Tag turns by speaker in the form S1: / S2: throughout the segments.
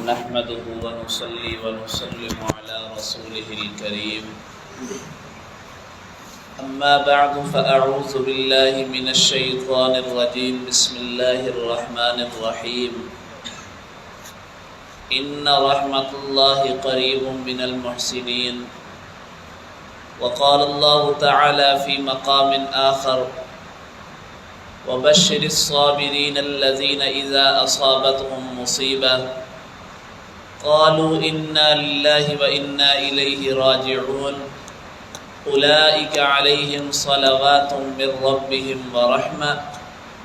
S1: نحمده ونصلي ونسلم على رسوله الكريم أما بعد فأعوذ بالله من الشيطان الرجيم بسم الله الرحمن الرحيم إن رحمة الله قريب من المحسنين وقال الله تعالى في مقام آخر وبشر الصابرين الذين إذا أصابتهم مصيبة قالوا إنا لله وإنا إليه راجعون أولئك عليهم صلوات من ربهم ورحمة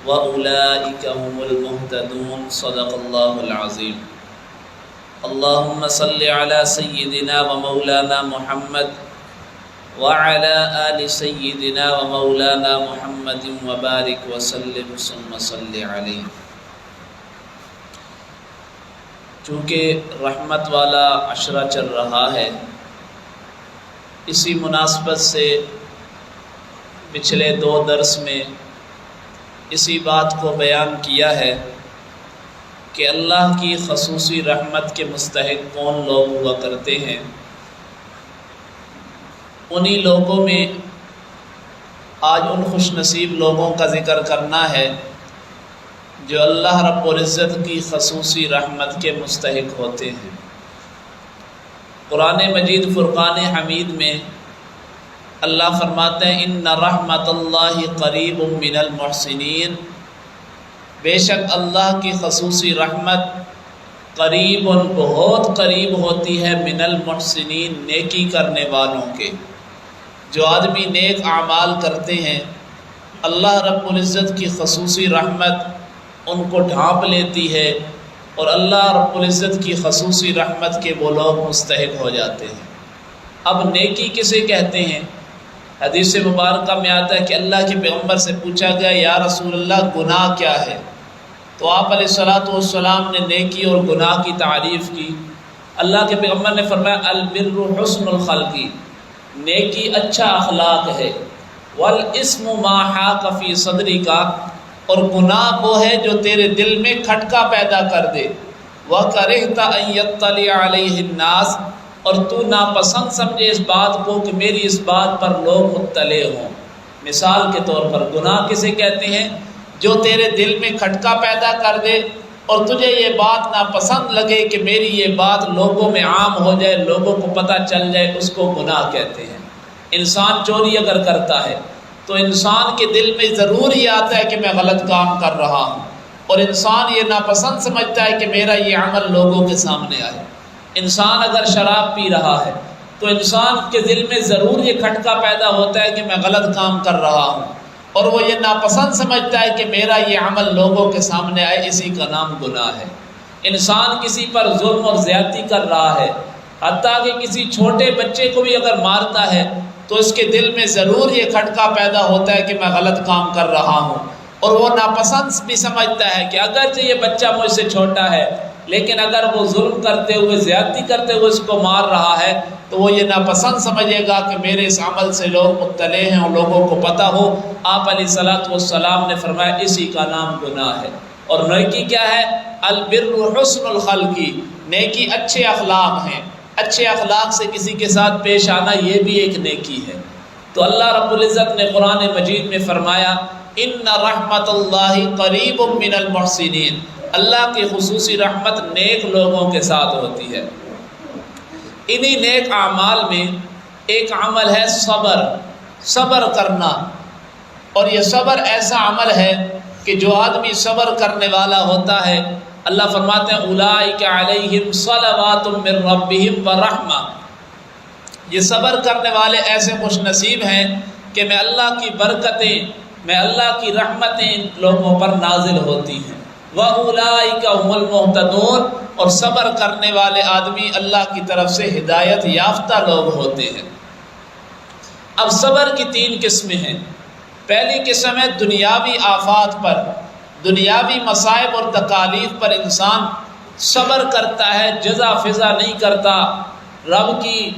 S1: وأولئك هم المهتدون صدق الله العظيم اللهم صل على سيدنا ومولانا محمد وعلى آل سيدنا ومولانا محمد وبارك وسلم ثم صل عليه۔ چونکہ رحمت والا عشرہ چل رہا ہے، اسی مناسبت سے پچھلے 2 درس میں اسی بات کو بیان کیا ہے کہ اللہ کی خصوصی رحمت کے مستحق کون لوگ ہوا کرتے ہیں۔ انہی لوگوں میں آج ان خوش نصیب لوگوں کا ذکر کرنا ہے جو اللہ رب العزت کی خصوصی رحمت کے مستحق ہوتے ہیں۔ قرآن مجید فرقان حمید میں اللہ فرماتے ہیں ان رحمت اللہ قریب من المحسنین، بے شک اللہ کی خصوصی رحمت قریب بہت قریب ہوتی ہے من المحسنین، نیکی کرنے والوں کے۔ جو آدمی نیک اعمال کرتے ہیں اللہ رب العزت کی خصوصی رحمت ان کو ڈھانپ لیتی ہے اور اللہ رب العزت کی خصوصی رحمت کے وہ لوگ مستحق ہو جاتے ہیں۔ اب نیکی کسے کہتے ہیں؟ حدیث مبارکہ میں آتا ہے کہ اللہ کے پیغمبر سے پوچھا گیا یا رسول اللہ گناہ کیا ہے؟ تو آپ علیہ الصلوۃ والسلام نے نیکی اور گناہ کی تعریف کی۔ اللہ کے پیغمبر نے فرمایا البر حسن الخلق، نیکی اچھا اخلاق ہے، والاسم ما حاک فی صدرک، اور گناہ وہ ہے جو تیرے دل میں کھٹکا پیدا کر دے، وَكَرِهْتَ أَن يَطَّلِعَ عَلَيْهِ النَّاسِ، اور تو ناپسند سمجھے اس بات کو کہ میری اس بات پر لوگ مطلع ہوں۔ مثال کے طور پر گناہ کسے کہتے ہیں؟ جو تیرے دل میں کھٹکا پیدا کر دے اور تجھے یہ بات ناپسند لگے کہ میری یہ بات لوگوں میں عام ہو جائے، لوگوں کو پتہ چل جائے، اس کو گناہ کہتے ہیں۔ انسان چوری اگر کرتا ہے تو انسان کے دل میں ضرور ہی آتا ہے کہ میں غلط کام کر رہا ہوں، اور انسان یہ ناپسند سمجھتا ہے کہ میرا یہ عمل لوگوں کے سامنے آئے۔ انسان اگر شراب پی رہا ہے تو انسان کے دل میں ضرور یہ کھٹکا پیدا ہوتا ہے کہ میں غلط کام کر رہا ہوں، اور وہ یہ ناپسند سمجھتا ہے کہ میرا یہ عمل لوگوں کے سامنے آئے، اسی کا نام گناہ ہے۔ انسان کسی پر ظلم اور زیادتی کر رہا ہے، حتیٰ کہ کسی چھوٹے بچے کو بھی اگر مارتا ہے تو اس کے دل میں ضرور یہ کھٹکا پیدا ہوتا ہے کہ میں غلط کام کر رہا ہوں، اور وہ ناپسند بھی سمجھتا ہے کہ اگرچہ یہ بچہ مجھ سے چھوٹا ہے لیکن اگر وہ ظلم کرتے ہوئے زیادتی کرتے ہوئے اس کو مار رہا ہے تو وہ یہ ناپسند سمجھے گا کہ میرے اس عمل سے لوگ مطلع ہیں اور لوگوں کو پتہ ہو۔ آپ علیہ الصلوۃ والسلام نے فرمایا اسی کا نام گناہ ہے۔ اور نیکی کیا ہے؟ البر حسن الخلق، نیکی اچھے اخلاق ہیں، اچھے اخلاق سے کسی کے ساتھ پیش آنا یہ بھی ایک نیکی ہے۔ تو اللہ رب العزت نے قرآن مجید میں فرمایا ان رحمت اللہ قریب من المحسنین، اللہ کی خصوصی رحمت نیک لوگوں کے ساتھ ہوتی ہے۔ انہی نیک اعمال میں ایک عمل ہے صبر، صبر کرنا، اور یہ صبر ایسا عمل ہے کہ جو آدمی صبر کرنے والا ہوتا ہے اللہ فرماتے ہیں اولئک علیہم صلوات من ربہم ورحمہ، یہ صبر کرنے والے ایسے خوش نصیب ہیں کہ میں اللہ کی برکتیں، میں اللہ کی رحمتیں ان لوگوں پر نازل ہوتی ہیں۔ وَأُولَئِكَ هُمُ الْمُهْتَدُونَ، اور صبر کرنے والے آدمی اللہ کی طرف سے ہدایت یافتہ لوگ ہوتے ہیں۔ اب صبر کی 3 قسمیں ہیں۔ پہلی قسم ہے دنیاوی آفات پر، دنیاوی مصائب اور تکالیف پر انسان صبر کرتا ہے، جزا فضا نہیں کرتا، رب کی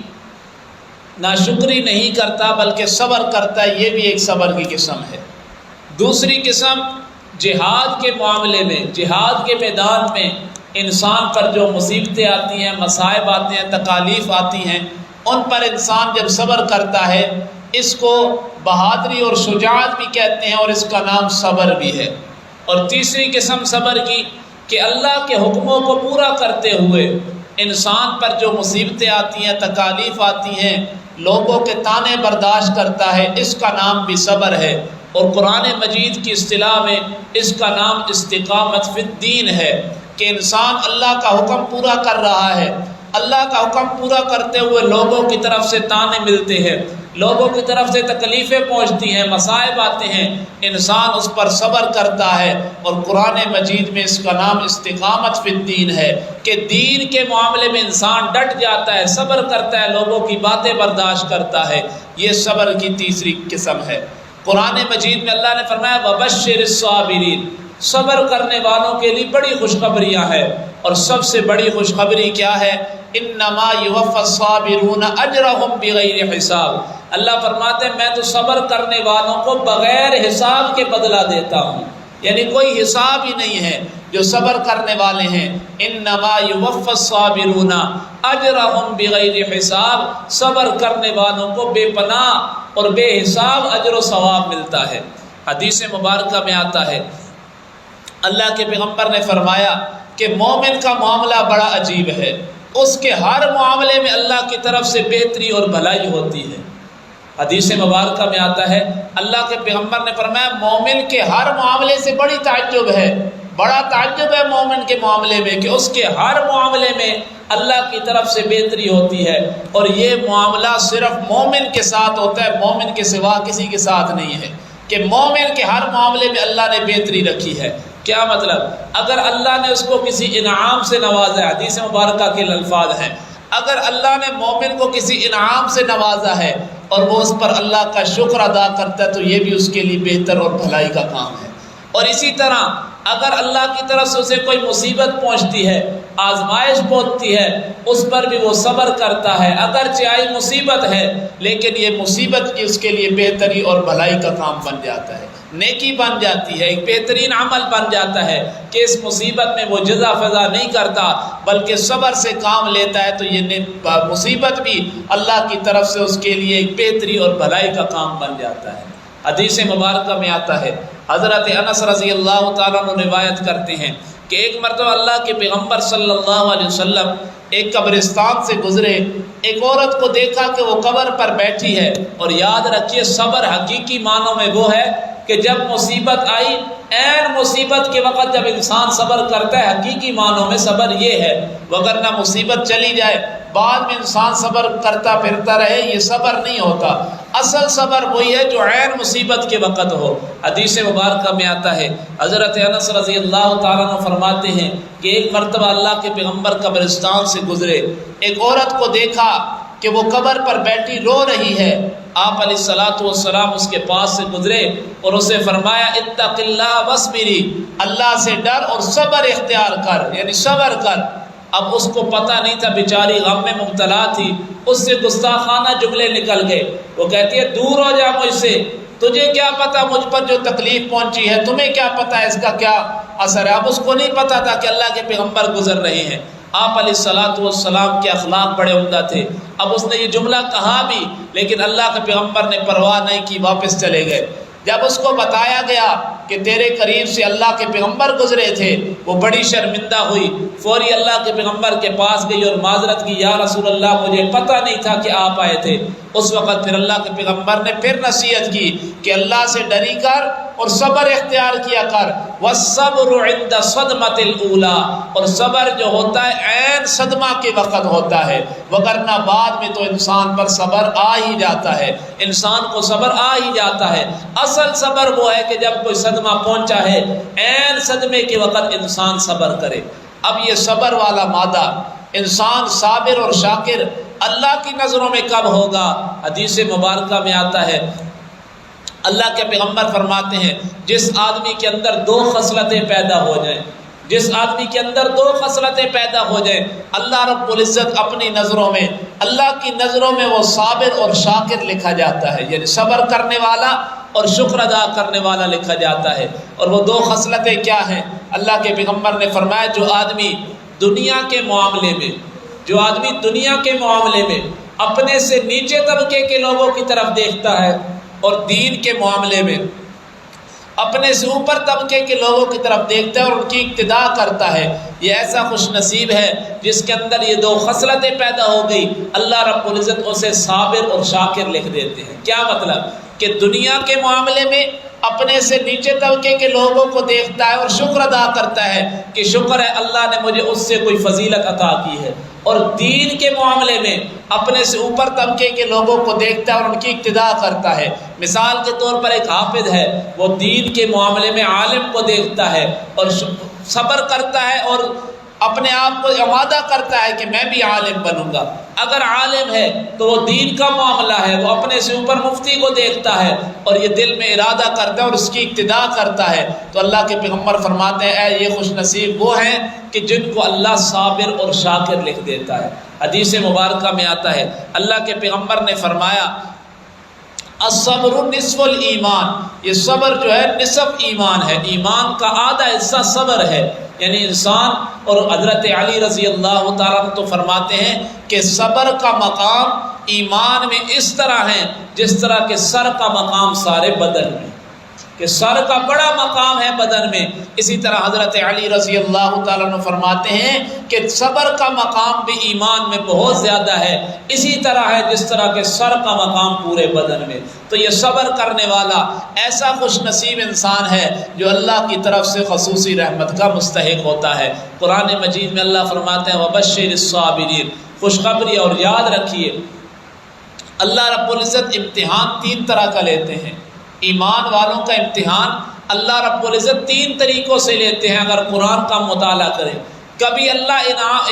S1: ناشکری نہیں کرتا بلکہ صبر کرتا ہے، یہ بھی ایک صبر کی قسم ہے۔ دوسری قسم جہاد کے معاملے میں، جہاد کے میدان میں انسان پر جو مصیبتیں آتی ہیں، مصائب آتے ہیں، تکالیف آتی ہیں، ان پر انسان جب صبر کرتا ہے، اس کو بہادری اور شجاعت بھی کہتے ہیں، اور اس کا نام صبر بھی ہے۔ اور تیسری قسم صبر کی کہ اللہ کے حکموں کو پورا کرتے ہوئے انسان پر جو مصیبتیں آتی ہیں، تکالیف آتی ہیں، لوگوں کے طعنے برداشت کرتا ہے، اس کا نام بھی صبر ہے۔ اور قرآن مجید کی اصطلاح میں اس کا نام استقامت فی الدین ہے، کہ انسان اللہ کا حکم پورا کر رہا ہے، اللہ کا حکم پورا کرتے ہوئے لوگوں کی طرف سے طعنے ملتے ہیں، لوگوں کی طرف سے تکلیفیں پہنچتی ہیں، مصائب آتے ہیں، انسان اس پر صبر کرتا ہے۔ اور قرآن مجید میں اس کا نام استقامت فی الدین ہے، کہ دین کے معاملے میں انسان ڈٹ جاتا ہے، صبر کرتا ہے، لوگوں کی باتیں برداشت کرتا ہے۔ یہ صبر کی تیسری قسم ہے۔ قرآن مجید میں اللہ نے فرمایا وَبَشِّرِ الصَّابِرِينَ، صبر کرنے والوں کے لیے بڑی خوشخبریاں ہیں، اور سب سے بڑی خوشخبری کیا ہے؟ انما یوفی الصابرون اجرهم بغیر حساب۔ اللہ فرماتے ہیں میں تو صبر کرنے والوں کو بغیر حساب کے بدلہ دیتا ہوں، یعنی کوئی حساب ہی نہیں ہے جو صبر کرنے والے ہیں۔ انما یوفی الصابرون اجرهم بغیر حساب، صبر کرنے والوں کو بے پناہ اور بے حساب اجر و ثواب ملتا ہے۔ حدیث مبارکہ میں آتا ہے، اللہ کے پیغمبر نے فرمایا کہ مومن کا معاملہ بڑا عجیب ہے، اس کے ہر معاملے میں اللہ کی طرف سے بہتری اور بھلائی ہوتی ہے۔ حدیث مبارکہ میں آتا ہے، اللہ کے پیغمبر نے فرمایا مومن کے ہر معاملے سے بڑی تعجب ہے، بڑا تعجب ہے مومن کے معاملے میں، کہ اس کے ہر معاملے میں اللہ کی طرف سے بہتری ہوتی ہے، اور یہ معاملہ صرف مومن کے ساتھ ہوتا ہے، مومن کے سوا کسی کے ساتھ نہیں ہے، کہ مومن کے ہر معاملے میں اللہ نے بہتری رکھی ہے۔ کیا مطلب؟ اگر اللہ نے اس کو کسی انعام سے نوازا ہے، حدیث مبارکہ کے الفاظ ہیں، اگر اللہ نے مومن کو کسی انعام سے نوازا ہے اور وہ اس پر اللہ کا شکر ادا کرتا ہے، تو یہ بھی اس کے لیے بہتر اور بھلائی کا کام ہے۔ اور اسی طرح اگر اللہ کی طرف سے اسے کوئی مصیبت پہنچتی ہے، آزمائش پہنچتی ہے، اس پر بھی وہ صبر کرتا ہے، اگرچہ آئی مصیبت ہے لیکن یہ مصیبت کی اس کے لیے بہتری اور بھلائی کا کام بن جاتا ہے، نیکی بن جاتی ہے، ایک بہترین عمل بن جاتا ہے، کہ اس مصیبت میں وہ جزا فضا نہیں کرتا بلکہ صبر سے کام لیتا ہے، تو یہ مصیبت بھی اللہ کی طرف سے اس کے لیے ایک بہتری اور بھلائی کا کام بن جاتا ہے۔ حدیث مبارکہ میں آتا ہے، حضرت انس رضی اللہ تعالیٰ عنہ روایت کرتے ہیں کہ ایک مرتبہ اللہ کے پیغمبر صلی اللہ علیہ وسلم ایک قبرستان سے گزرے، ایک عورت کو دیکھا کہ وہ قبر پر بیٹھی ہے، اور یاد رکھیے صبر حقیقی معنوں میں وہ ہے کہ جب مصیبت آئی، عین مصیبت کے وقت جب انسان صبر کرتا ہے، حقیقی معنوں میں صبر یہ ہے، وگرنہ مصیبت چلی جائے بعد میں انسان صبر کرتا پھرتا رہے، یہ صبر نہیں ہوتا۔ اصل صبر وہی ہے جو عین مصیبت کے وقت ہو۔ حدیث مبارکہ میں آتا ہے، حضرت انس رضی اللہ تعالیٰ عنہ فرماتے ہیں کہ ایک مرتبہ اللہ کے پیغمبر قبرستان سے گزرے، ایک عورت کو دیکھا کہ وہ قبر پر بیٹھی رو رہی ہے، آپ علیہ الصلوۃ والسلام اس کے پاس سے گزرے اور اسے فرمایا اتق اللہ واصبری، اللہ سے ڈر اور صبر اختیار کر، یعنی صبر کر۔ اب اس کو پتہ نہیں تھا، بیچاری غم میں مبتلا تھی، اس سے گستاخانہ جملے نکل گئے۔ وہ کہتی ہے دور ہو جا مجھ سے، تجھے کیا پتہ مجھ پر جو تکلیف پہنچی ہے، تمہیں کیا پتہ ہے اس کا کیا اثر ہے۔ اب اس کو نہیں پتہ تھا کہ اللہ کے پیغمبر گزر رہے ہیں۔ آپ علیہ الصلوۃ والسلام کے اخلاق بڑے عمدہ تھے، اب اس نے یہ جملہ کہا بھی، لیکن اللہ کے پیغمبر نے پرواہ نہیں کی، واپس چلے گئے۔ جب اس کو بتایا گیا کہ تیرے قریب سے اللہ کے پیغمبر گزرے تھے، وہ بڑی شرمندہ ہوئی، فوری اللہ کے پیغمبر کے پاس گئی اور معذرت کی، یا رسول اللہ مجھے پتہ نہیں تھا کہ آپ آئے تھے۔ اس وقت پھر اللہ کے پیغمبر نے پھر نصیحت کی کہ اللہ سے ڈری کر اور صبر اختیار کیا کر، والصبر عند صدمۃ الاولی، اور صبر جو ہوتا ہے عین صدمہ کے وقت ہوتا ہے، وگرنہ بعد میں تو انسان پر صبر آ ہی جاتا ہے، انسان کو صبر آ ہی جاتا ہے۔ اصل صبر وہ ہے کہ جب کوئی صدمہ پہنچا ہے، عین صدمے کے وقت انسان صبر کرے۔ اب یہ صبر والا مادہ انسان صابر اور شاکر اللہ کی نظروں میں کب ہوگا؟ حدیث مبارکہ میں آتا ہے، اللہ کے پیغمبر فرماتے ہیں جس آدمی کے اندر دو خصلتیں پیدا ہو جائیں، جس آدمی کے اندر دو خصلتیں پیدا ہو جائیں، اللہ رب العزت اپنی نظروں میں، اللہ کی نظروں میں وہ صابر اور شاکر لکھا جاتا ہے، یعنی صبر کرنے والا اور شکر ادا کرنے والا لکھا جاتا ہے۔ اور وہ دو خصلتیں کیا ہیں؟ اللہ کے پیغمبر نے فرمایا جو آدمی دنیا کے معاملے میں، جو آدمی دنیا کے معاملے میں اپنے سے نیچے طبقے کے لوگوں کی طرف دیکھتا ہے اور دین کے معاملے میں اپنے سے اوپر طبقے کے لوگوں کی طرف دیکھتا ہے اور ان کی اقتداء کرتا ہے، یہ ایسا خوش نصیب ہے جس کے اندر یہ دو خصلتیں پیدا ہو گئی، اللہ رب العزت اسے صابر اور شاکر لکھ دیتے ہیں۔ کیا مطلب؟ کہ دنیا کے معاملے میں اپنے سے نیچے طبقے کے لوگوں کو دیکھتا ہے اور شکر ادا کرتا ہے کہ شکر ہے اللہ نے مجھے اس سے کوئی فضیلت عطا کی ہے، اور دین کے معاملے میں اپنے سے اوپر طبقے کے لوگوں کو دیکھتا ہے اور ان کی اقتداء کرتا ہے۔ مثال کے طور پر ایک حافظ ہے، وہ دین کے معاملے میں عالم کو دیکھتا ہے اور صبر کرتا ہے اور اپنے آپ کو آمادہ کرتا ہے کہ میں بھی عالم بنوں گا۔ اگر عالم ہے تو وہ دین کا معاملہ ہے، وہ اپنے سے اوپر مفتی کو دیکھتا ہے اور یہ دل میں ارادہ کرتا ہے اور اس کی اقتداء کرتا ہے۔ تو اللہ کے پیغمبر فرماتے ہیں اے یہ خوش نصیب وہ ہیں کہ جن کو اللہ صابر اور شاکر لکھ دیتا ہے۔ حدیث مبارکہ میں آتا ہے اللہ کے پیغمبر نے فرمایا الصبر نصف الایمان، یہ صبر جو ہے نصف ایمان ہے، ایمان کا آدھا حصہ صبر ہے۔ یعنی انسان، اور حضرت علی رضی اللہ تعالیٰ عنہ تو فرماتے ہیں کہ صبر کا مقام ایمان میں اس طرح ہے جس طرح کہ سر کا مقام سارے بدن میں، کہ سر کا بڑا مقام ہے بدن میں، اسی طرح حضرت علی رضی اللہ تعالیٰ عنہ فرماتے ہیں کہ صبر کا مقام بھی ایمان میں بہت زیادہ ہے، اسی طرح ہے جس طرح کہ سر کا مقام پورے بدن میں۔ تو یہ صبر کرنے والا ایسا خوش نصیب انسان ہے جو اللہ کی طرف سے خصوصی رحمت کا مستحق ہوتا ہے۔ قرآن مجید میں اللہ فرماتے ہیں وَبَشِّرِ الصَّابِرِينَ، خوشخبری اور یاد رکھیے اللہ رب العزت امتحان 3 طرح کا لیتے ہیں۔ ایمان والوں کا امتحان اللہ رب العزت 3 طریقوں سے لیتے ہیں اگر قرآن کا مطالعہ کریں۔ کبھی اللہ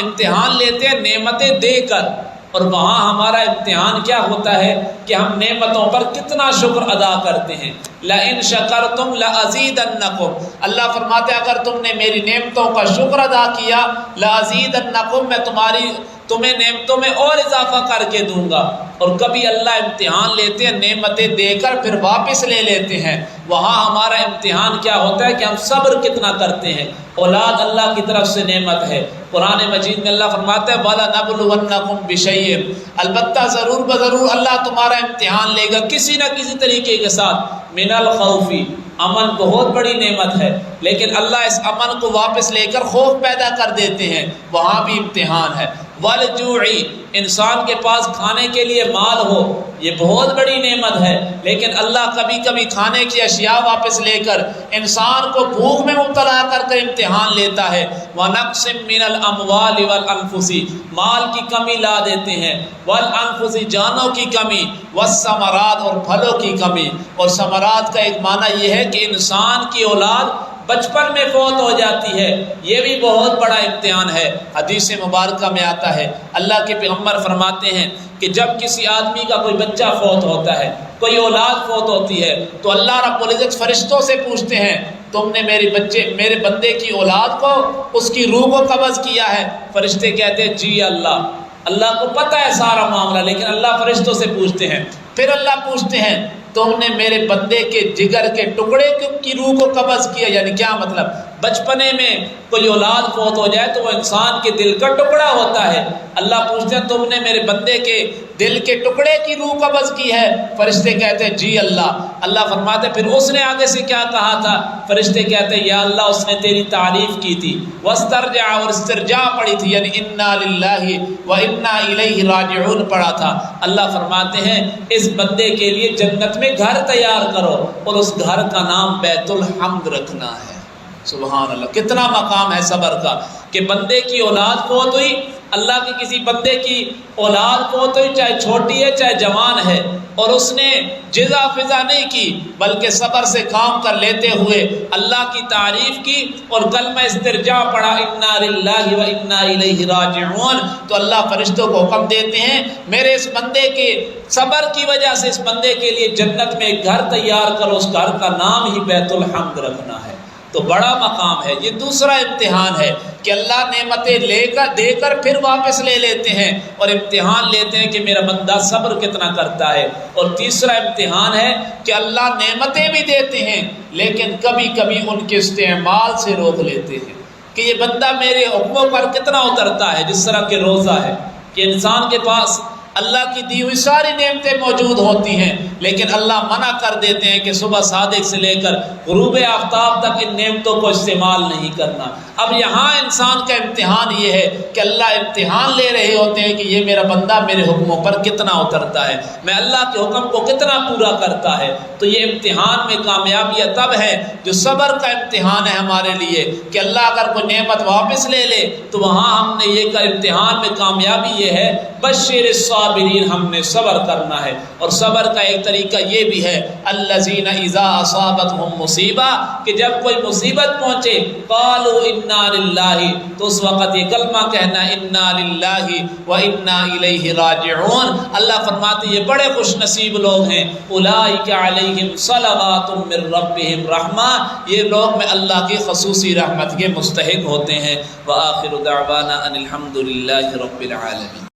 S1: امتحان لیتے ہیں نعمتیں دے کر، اور وہاں ہمارا امتحان کیا ہوتا ہے کہ ہم نعمتوں پر کتنا شکر ادا کرتے ہیں۔ لَإِن شَكَرْتُمْ لَأَزِيدَنَّكُمْ، اللہ فرماتے ہیں اگر تم نے میری نعمتوں کا شکر ادا کیا لَأَزِيدَنَّكُمْ، میں تمہیں نعمتوں میں اور اضافہ کر کے دوں گا۔ اور کبھی اللہ امتحان لیتے ہیں نعمتیں دے کر پھر واپس لے لیتے ہیں، وہاں ہمارا امتحان کیا ہوتا ہے کہ ہم صبر کتنا کرتے ہیں۔ اولاد اللہ کی طرف سے نعمت ہے، قرآن مجید میں اللہ فرماتا ہے وَلَنَبْلُوَنَّكُمْ بِشَيْءٍ، البتہ ضرور بضرور اللہ تمہارا امتحان لے گا کسی نہ کسی طریقے کے ساتھ، من الخوف، امن بہت بڑی نعمت ہے لیکن اللہ اس امن کو واپس لے کر خوف پیدا کر دیتے ہیں، وہاں بھی امتحان ہے۔ والجوع، انسان کے پاس کھانے کے لیے مال ہو، یہ بہت بڑی نعمت ہے لیکن اللہ کبھی کبھی کھانے کی اشیاء واپس لے کر انسان کو بھوک میں مبتلا کر کے امتحان لیتا ہے۔ وَنَقْصٍ مِّنَ الْأَمْوَالِ وَالْأَنفُسِ، مال کی کمی لا دیتے ہیں، وَالْأَنفُسِ، جانوں کی کمی، وَالثَّمَرَاتِ، اور پھلوں کی کمی۔ اور ثمرات کا ایک معنی یہ ہے کہ انسان کی اولاد بچپن میں فوت ہو جاتی ہے، یہ بھی بہت بڑا امتحان ہے۔ حدیث مبارکہ میں آتا ہے اللہ کے پیغمبر فرماتے ہیں کہ جب کسی آدمی کا کوئی بچہ فوت ہوتا ہے، کوئی اولاد فوت ہوتی ہے، تو اللہ رب العزت فرشتوں سے پوچھتے ہیں تم نے میرے بندے کی اولاد کو، اس کی روح کو قبض کیا ہے؟ فرشتے کہتے ہیں جی اللہ کو پتہ ہے سارا معاملہ، لیکن اللہ فرشتوں سے پوچھتے ہیں۔ پھر اللہ پوچھتے ہیں تم نے میرے بندے کے جگر کے ٹکڑے کی روح کو قبض کیا؟ یعنی کیا مطلب؟ بچپنے میں کوئی اولاد فوت ہو جائے تو وہ انسان کے دل کا ٹکڑا ہوتا ہے، اللہ پوچھتے ہیں تم نے میرے بندے کے دل کے ٹکڑے کی روح قبض کی ہے؟ فرشتے کہتے ہیں جی اللہ فرماتے پھر اس نے آگے سے کیا کہا تھا؟ فرشتے کہتے ہیں یا اللہ اس نے تیری تعریف کی تھی، واسترجع، اور استرجاع پڑھی تھی، یعنی انا للہ و انا الیہ راجعون پڑھا تھا۔ اللہ فرماتے ہیں اس بندے کے لیے جنت میں گھر تیار کرو اور اس گھر کا نام بیت الحمد رکھنا ہے۔ سبحان اللہ، کتنا مقام ہے صبر کا کہ بندے کی اولاد فوت ہوئی، اللہ کے کسی بندے کی اولاد فوت ہوئی، چاہے چھوٹی ہے چاہے جوان ہے، اور اس نے جزا فضا نہیں کی بلکہ صبر سے کام کر لیتے ہوئے اللہ کی تعریف کی اور کلمہ استرجاع پڑھا انا للہ و انا الیہ راجعون، تو اللہ فرشتوں کو حکم دیتے ہیں میرے اس بندے کے صبر کی وجہ سے اس بندے کے لیے جنت میں ایک گھر تیار کرو، اس گھر کا نام ہی بیت الحمد رکھنا ہے۔ تو بڑا مقام ہے۔ یہ دوسرا امتحان ہے کہ اللہ نعمتیں دے کر پھر واپس لے لیتے ہیں اور امتحان لیتے ہیں کہ میرا بندہ صبر کتنا کرتا ہے۔ اور تیسرا امتحان ہے کہ اللہ نعمتیں بھی دیتے ہیں لیکن کبھی کبھی ان کے استعمال سے روک لیتے ہیں۔ کہ یہ بندہ میرے حکموں پر کتنا اترتا ہے. جس طرح کہ روزہ ہے کہ انسان کے پاس اللہ کی دی ہوئی ساری نعمتیں موجود ہوتی ہیں، لیکن اللہ منع کر دیتے ہیں کہ صبح صادق سے لے کر غروب آفتاب تک ان نعمتوں کو استعمال نہیں کرنا. اب یہاں انسان کا امتحان یہ ہے کہ اللہ امتحان لے رہے ہوتے ہیں کہ یہ میرا بندہ میرے حکموں پر کتنا اترتا ہے، میں اللہ کے حکم کو کتنا پورا کرتا ہے. تو یہ امتحان میں کامیابیاں تب ہے جو صبر کا امتحان ہے ہمارے لیے، کہ اللہ اگر کوئی نعمت واپس لے لے تو وہاں ہم نے یہ امتحان میں کامیابی یہ ہے بشر الصابرین، ہم نے صبر کرنا ہے. اور صبر کا ایک طریقہ یہ بھی ہے الذین اذا اصابتهم مصیبہ، کہ جب کوئی مصیبت پہنچے قالوا انا للہ، تو اس وقت یہ کلمہ کہنا انا للہ و انا الیہ راجعون. اللہ فرماتے یہ بڑے خوش نصیب لوگ ہیں، اولئک علیہم صلوات من ربہم رحمہ، یہ لوگ میں اللہ کی خصوصی رحمت کے مستحق ہوتے ہیں. وآخر دعوانا ان الحمد للہ رب العالمین.